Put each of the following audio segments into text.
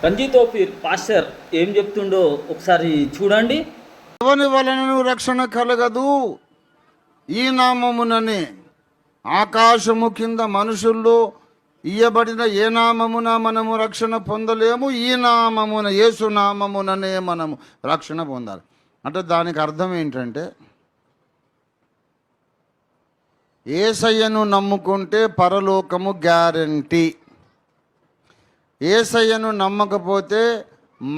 Ranjith ఓఫీర్ pastor ఏం చెప్తుండో ఒకసారి చూడండి. ఎవని వలనను రక్షణ కలగదు ఈ నామముననే, ఆకాశము కింద మనుషుల్లో ఇయ్యబడిన ఏ నామమున మనము రక్షణ పొందలేము, ఈ నామమున యేసు నామముననే మనము రక్షణ పొందాలి. అంటే దానికి అర్థం ఏంటంటే, యేసయ్యను నమ్ముకుంటే పరలోకము గ్యారంటీ. యేసయ్యను నమ్మకపోతే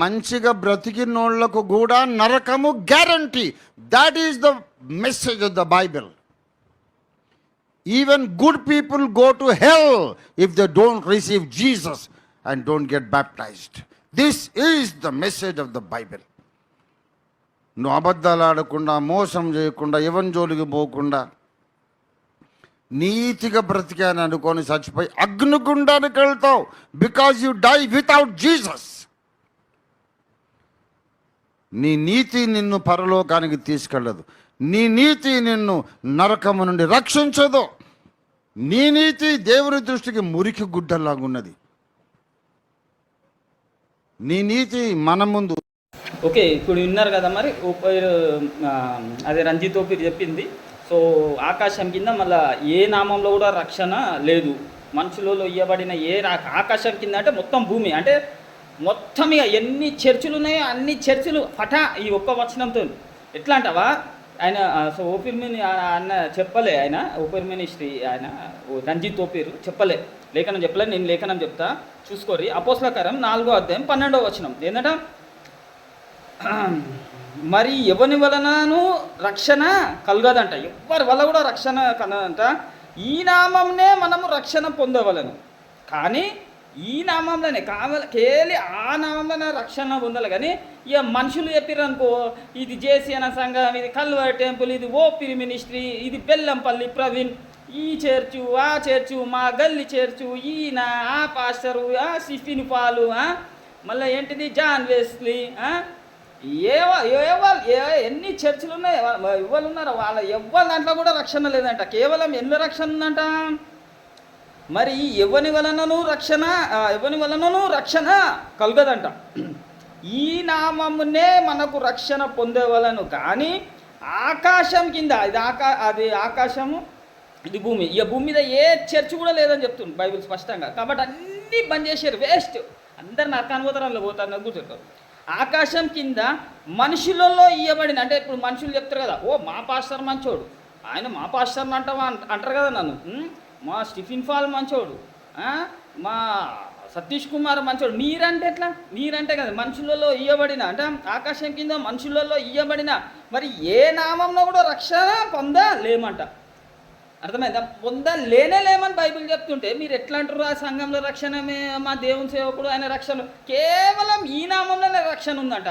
మంచిగా బ్రతికినోళ్లకు కూడా నరకము guarantee. That is the message of the Bible. Even good people go to hell if they don't receive Jesus and don't get baptised. This is the message of the Bible. నువ్వు అబద్ధాలు ఆడకుండా, మోసం చేయకుండా, ఎవరి జోలికి పోకుండా నీతిగా బ్రతికాను అనుకొని చచ్చిపోయి అగ్నిగుండానికి వెళ్తావు. Because you die without Jesus. నీ నీతి నిన్ను పరలోకానికి తీసుకెళ్ళదు. నీ నీతి నిన్ను నరకము నుండి రక్షించదు. నీ నీతి దేవుని దృష్టికి మురికి గుడ్డలాగున్నది. నీ నీతి మన ముందు. ఓకే, ఇప్పుడు విన్నారు కదా. మరి అదే రంజిత్ ఓఫీర్ చెప్పింది. సో ఆకాశం కింద మళ్ళీ ఏ నామంలో కూడా రక్షణ లేదు. మనుషులలో ఇవ్వబడిన ఆకాశం కింద అంటే మొత్తం భూమి, అంటే మొత్తం ఇక ఎన్ని చర్చిలు ఉన్నాయో అన్ని చర్చిలు ఫటా ఈ ఒక్క వచనంతో. ఎట్లా అంటావా? ఆయన సో ఓఫీర్ మిని అన్న చెప్పలే, ఆయన ఓఫీర్ మినిస్ట్రీ ఆయన రంజిత్ ఓఫీర్ చెప్పలే, లేఖనం చెప్పలే. నేను లేఖనం చెప్తా, చూసుకోరి. అపోస్తల కార్యం 4వ అధ్యాయం 12వ వచనం ఏంటంటే, మరి ఎవని వలనను రక్షణ కలగదంట, ఎవరి వల్ల కూడా రక్షణ కలగదంట. ఈ నామంనే మనము రక్షణ పొందవలను. కానీ ఈ నామంలోనే కేలి ఆ నామంలోనే రక్షణ పొందాలి. కానీ ఇక మనుషులు చెప్పారు అనుకో, ఇది జేసీఎన సంఘం, ఇది కల్వర్ టెంపుల్, ఇది ఓపీర్ మినిస్ట్రీ, ఇది బెల్లంపల్లి ప్రవీణ్, ఈ చర్చు ఆ చర్చు, మా గల్లి చర్చు, ఈయన ఆ పాస్టరు, ఆ సిఫిన్ పాలు, మళ్ళీ ఏంటిది జాన్ వెస్లీ, ఎన్ని చర్చిలు ఉన్నాయి, ఎవరు ఉన్నారు, వాళ్ళ ఎవ్వరి దాంట్లో కూడా రక్షణ లేదంట. కేవలం ఎన్ని రక్షణ ఉందంట. మరి ఎవని వలనను రక్షణ కలగదంట. ఈ నామమునే మనకు రక్షణ పొందేవలను. కానీ ఆకాశం కింద అది ఆకాశము, ఇది భూమి. ఇక భూమి మీద ఏ చర్చ్ కూడా లేదని చెప్తుంది బైబిల్ స్పష్టంగా. కాబట్టి అన్నీ బంద్ చేశారు, వేస్ట్. అందరు నరకానుభూతరంలో పోతారు, కూర్చుంటారు. ఆకాశం కింద మనుషులలో ఇవ్వబడిన, అంటే ఇప్పుడు మనుషులు చెప్తారు కదా, ఓ మా పాస్టర్ మంచోడు, ఆయన మా పాస్టర్ని అంటారు కదా నన్ను, మా స్టిఫిన్ ఫాల్ మంచోడు, మా సతీష్ కుమార్ మంచోడు. మీరంటే ఎట్లా? మీరంటే కదా మనుషులలో ఇవ్వబడిన, అంటే ఆకాశం కింద మనుషులలో ఇవ్వబడిన మరి ఏ నామంలో కూడా రక్షణ పొందలేమంట. అర్థమైందా? లేమని బైబిల్ చెప్తుంటే మీరు ఎట్లా అంటారు ఆ సంఘంలో రక్షణమే, మా దేవుని సేవకుడు ఆయన రక్షణ, కేవలం ఈ నామంలోనే రక్షణ ఉందంట.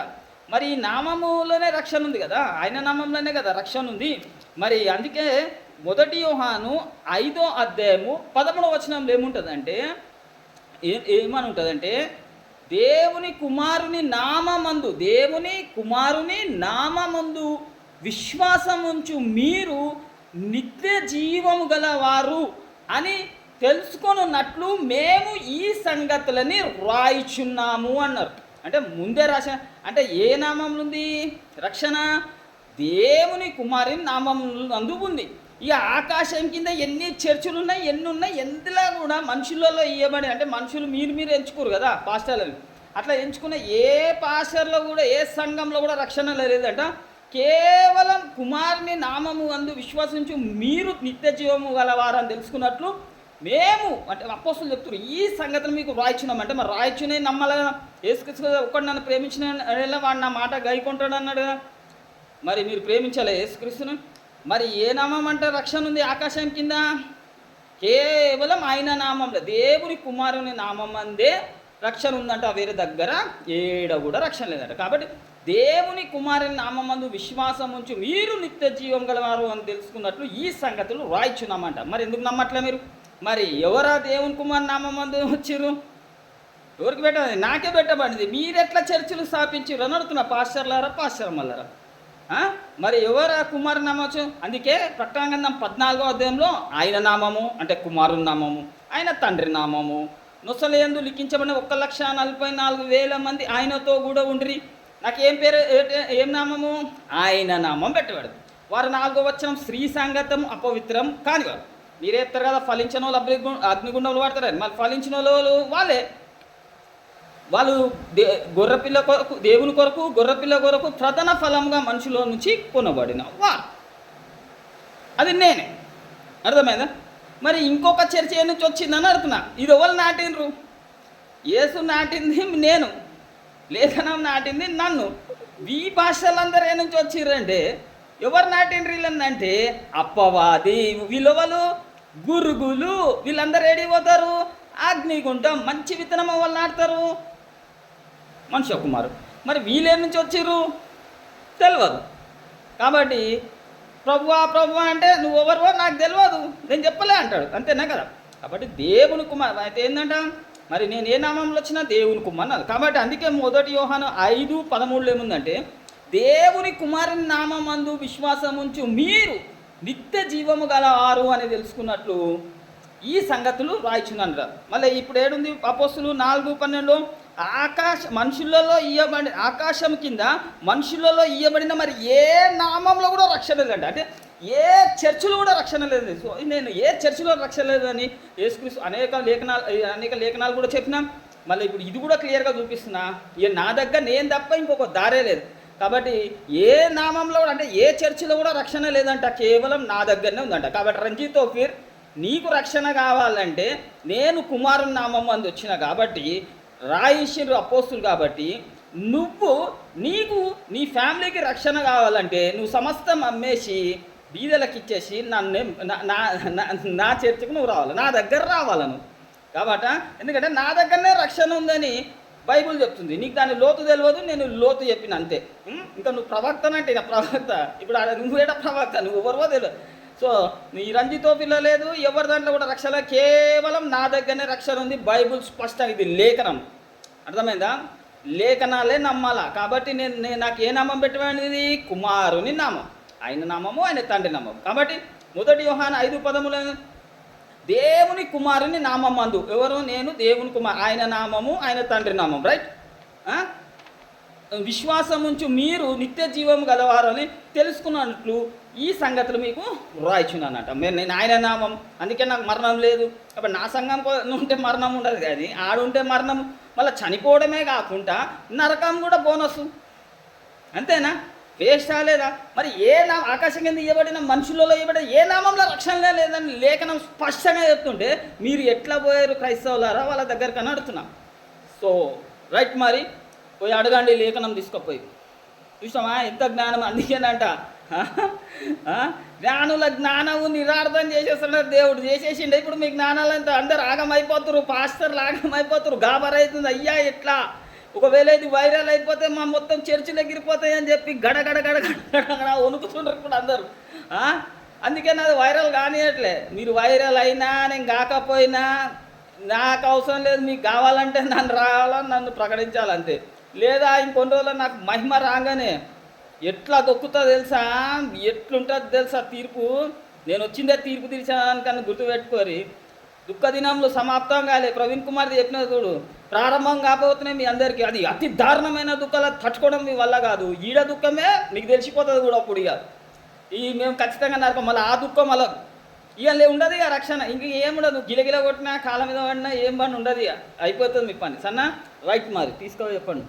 మరి ఈ నామములోనే రక్షణ ఉంది కదా, ఆయన నామంలోనే కదా రక్షణ ఉంది. మరి అందుకే 1 యోహాను 5వ అధ్యాయము 13వ వచనంలో ఏముంటుందంటే, ఏమని ఉంటుందంటే, దేవుని కుమారుని నామమందు విశ్వాసం ఉంచు మీరు నిత్య జీవము గలవారు అని తెలుసుకొనున్నట్లు మేము ఈ సంగతులని రాయిచున్నాము అన్నారు. అంటే ముందే రాసిన, అంటే ఏ నామంలో ఉంది రక్షణ? దేవుని కుమారుని నామం ఉంది. ఇక ఆకాశం కింద ఎన్ని చర్చిలు ఉన్నాయి, ఎన్ని ఉన్నాయి, ఎందులో కూడా మనుషులలో ఇవ్వబడి, అంటే మనుషులు మీరు ఎంచుకోరు కదా పాస్టర్లని, అట్లా ఎంచుకున్న ఏ పాస్టర్లో కూడా ఏ సంఘంలో కూడా రక్షణ లేదంట. కేవలం కుమారుని నామము అందు విశ్వసించు మీరు నిత్య జీవము గలవారని తెలుసుకున్నట్లు మేము, అంటే అపోస్తులు చెప్తున్నారు, ఈ సంగతులు మీకు రాయిచున్నామంటే. మరి రాయిచునే నమ్మాలి కదా. యేసుక్రీస్తు ఒకటి నన్ను ప్రేమించిన వాడు నా మాట గైకొంటాడు అన్నాడు కదా. మరి మీరు ప్రేమించాలి యేసుక్రీస్తును. మరి ఏ నామం అంటే రక్షణ ఉంది ఆకాశం కింద? కేవలం ఆయన నామంలో, దేవుని కుమారుని నామం అందే రక్షణ ఉందంట. వేరే దగ్గర ఏడ కూడా రక్షణ లేదంట. కాబట్టి దేవుని కుమారుని నామందు విశ్వాసం ఉంచి మీరు నిత్య జీవం గలవారు అని తెలుసుకున్నట్లు ఈ సంగతులు రాయిచున్నామంట. మరి ఎందుకు నమ్మట్లే మీరు? మరి ఎవరా దేవుని కుమారుని నామందు వచ్చిర్రు? ఎవరికి పెట్టబడింది? నాకే పెట్టబడింది. మీరెట్లా చర్చలు స్థాపించారు అని అడుగుతున్నా, పాస్టర్లారా పాస్టర్మల్లారా? మరి ఎవరా కుమారు నామచ్చు? అందుకే ప్రకటన గ్రంథం 14వ అధ్యాయంలో ఆయన నామము అంటే కుమారుని నామము, ఆయన తండ్రి నామము, నొసలేందు లిఖించబడిన 1,44,000 మంది ఆయనతో కూడా ఉండ్రి. నాకు ఏం పేరు, ఏం నామము? ఆయన నామం పెట్టబడదు. వారు 4వ వచనం, స్త్రీ సంగతం అపవిత్రం కానివారు. మీరే చెప్తారు కదా, ఫలించిన వాళ్ళు అగ్నిగుండంలో వాడతారని. మళ్ళీ ఫలించిన వాళ్ళు వాళ్ళు గొర్రెపిల్ల కొరకు, దేవుని కొరకు, గొర్రెపిల్ల కొరకు ప్రధాన ఫలంగా మనుషుల నుంచి కొనబడిన వారు. అది నేనే. అర్థమైందా? మరి ఇంకొక చర్చ ఏ నుంచి వచ్చిందని అడుగుతున్నా. ఇది ఎవరు నాటినరు? యేసు నాటింది నేను, లేఖనం నాటింది నన్ను. ఈ భాషలందరూ ఏ నుంచి వచ్చిర్రంటే, ఎవరు నాటిండ్రు వీళ్ళందంటే అప్పవాది. వీళ్ళెవరు? గురుగులు. వీళ్ళందరూ ఏడిపోతారు? అగ్నిగుండం. మంచి విత్తనం వాళ్ళు నాటుతారు మనుష్య కుమారు. మరి వీళ్ళే నుంచి వచ్చిర్రు తెలియదు. కాబట్టి ప్రభువా ప్రభువా అంటే నువ్వు ఎవరివో నాకు తెలియదు, నేను చెప్పలే అంటాడు. అంతేనా కదా? కాబట్టి దేవుని కుమార్ అయితే ఏంటంట, మరి నేను ఏ నామంలో వచ్చినా దేవుని కుమార్ అన్నది. కాబట్టి అందుకే 1 యోహాను 5:13 ఏముందంటే, దేవుని కుమారుని నామందు విశ్వాసం ఉంచు మీరు నిత్య జీవము గలవారు అని తెలుసుకున్నట్లు ఈ సంగతులు రాయిచున్నాను. మళ్ళీ ఇప్పుడు ఏడుంది అపోస్తులు 4:12, మనుషులలో ఇయ్యబడి ఆకాశం కింద మనుషులలో ఇయ్యబడిన మరి ఏ నామంలో కూడా రక్షణ లేదంట. అంటే ఏ చర్చిలో కూడా రక్షణ లేదు. సో నేను ఏ చర్చిలో రక్షణ లేదని యేసుక్రీస్తు అనేక లేఖనాలు కూడా చెప్పినా. మళ్ళీ ఇప్పుడు ఇది కూడా క్లియర్గా చూపిస్తున్నా. ఇక నా దగ్గర నేను తప్ప ఇంకొక దారే లేదు. కాబట్టి ఏ నామంలో కూడా, అంటే ఏ చర్చిలో కూడా రక్షణ లేదంట, కేవలం నా దగ్గరనే ఉందంట. కాబట్టి రంజిత్ ఓఫీర్, నీకు రక్షణ కావాలంటే నేను కుమారుని నామం అందు వచ్చిన కాబట్టి రాయిషిరు అపోస్తులు. కాబట్టి నీకు నీ ఫ్యామిలీకి రక్షణ కావాలంటే నువ్వు సమస్తం అమ్మేసి బీదలకు ఇచ్చేసి నా చర్చకు నువ్వు రావాలి, నా దగ్గర రావాలను. కాబట్టి ఎందుకంటే నా దగ్గరనే రక్షణ ఉందని బైబుల్ చెప్తుంది. నీకు దాని లోతు తెలియదు, నేను లోతు చెప్పిన అంతే. ఇంకా నువ్వు ప్రవక్తనంటే నా ప్రవక్త. ఇప్పుడు నువ్వేట ప్రవక్త, నువ్వు ఎవరివో తెలియదు. సో నీ రంజితో పిల్ల లేదు, ఎవరి దాంట్లో కూడా రక్షణ, కేవలం నా దగ్గరనే రక్షణ ఉంది. బైబుల్ స్పష్టంగా, ఇది లేఖనం. అర్థమైందా? లేఖనాలే నమ్మాలా. కాబట్టి నాకు ఏ నామం పెట్టబడింది? కుమారుని నామం. ఆయన నామము, ఆయన తండ్రి నామం. కాబట్టి 1 యోహాను 5:13 దేవుని కుమారుని నామం అందు. ఎవరు? నేను దేవుని కుమారు, ఆయన నామము, ఆయన తండ్రి నామం. రైట్? విశ్వాసం ఉంచు మీరు నిత్య జీవం గలవారు అని తెలుసుకున్నట్లు ఈ సంగతులు మీకు రాయిచున్నానట. నేను ఆయన నామం, అందుకే నాకు మరణం లేదు. కాబట్టి నా సంఘం ఉంటే మరణం ఉండదు. కానీ ఆడుంటే మరణం, మళ్ళీ చనిపోవడమే కాకుండా నరకం కూడా బోనస్. అంతేనా? వేస్టా లేదా? మరి ఆకాశం కింద ఇవ్వబడిన మనుషులలో ఇవ్వబడిన ఏ నామంలో రక్షణ లేదని లేఖనం స్పష్టంగా చెప్తుంటే మీరు ఎట్లా పోయారు క్రైస్తవులారా వాళ్ళ దగ్గరికి అని అడుగుతున్నా. సో రైట్, మరి పోయి అడగండి, లేఖనం తీసుకుపోయి. చూసామా ఎంత జ్ఞానం? అందుకేనంట జ్ఞానుల జ్ఞానము నిరార్థం చేసేస్తున్నారు దేవుడు. చేసేసిండే. ఇప్పుడు మీ జ్ఞానాలంతా అందరు ఆగమైపోతున్నారు, పాస్టర్లు ఆగమైపోతున్నారు, గాబరైతుంది. అయ్యా ఎట్లా, ఒకవేళ ఇది వైరల్ అయిపోతే మా మొత్తం చర్చిలు ఎగిరిపోతాయి అని చెప్పి గడగడ వణుకుతున్నారు ఇప్పుడు అందరూ. అందుకే నాది వైరల్ కానియట్లే. మీరు వైరల్ అయినా నేను కాకపోయినా నాకు అవసరం లేదు. మీకు కావాలంటే నన్ను రావాలని నన్ను ప్రకటించాలంతే. లేదా ఇంకొన్ని రోజులు నాకు మహిమ రాగానే ఎట్లా దొక్కుతుందో తెలుసా, ఎట్లుంటుందో తెలుసా తీర్పు. నేను వచ్చిందే తీర్పు తీర్చాను గుర్తుపెట్టుకోరి. దుఃఖ దినంలో సమాప్తం కాలే. ప్రవీణ్ కుమార్ది చెప్పిన చూడు, ప్రారంభం కాబోతున్నాయి మీ అందరికీ. అది అతి దారుణమైన దుఃఖాలు తట్టుకోవడం మీ వల్ల కాదు. ఈడ దుఃఖమే మీకు తెలిసిపోతుంది కూడా అప్పుడు. ఇక మేము ఖచ్చితంగా నరకం. మళ్ళీ ఆ దుఃఖం మళ్ళీ ఇక ఉండదు. ఇక రక్షణ ఇంక ఏముండదు. గిలగిల కొట్టినా కాళ్ళ మీద పడినా ఏం పని ఉండదు. ఇక అయిపోతుంది మీ పని. సన్నా రైట్, మరి తీసుకో చెప్పండి.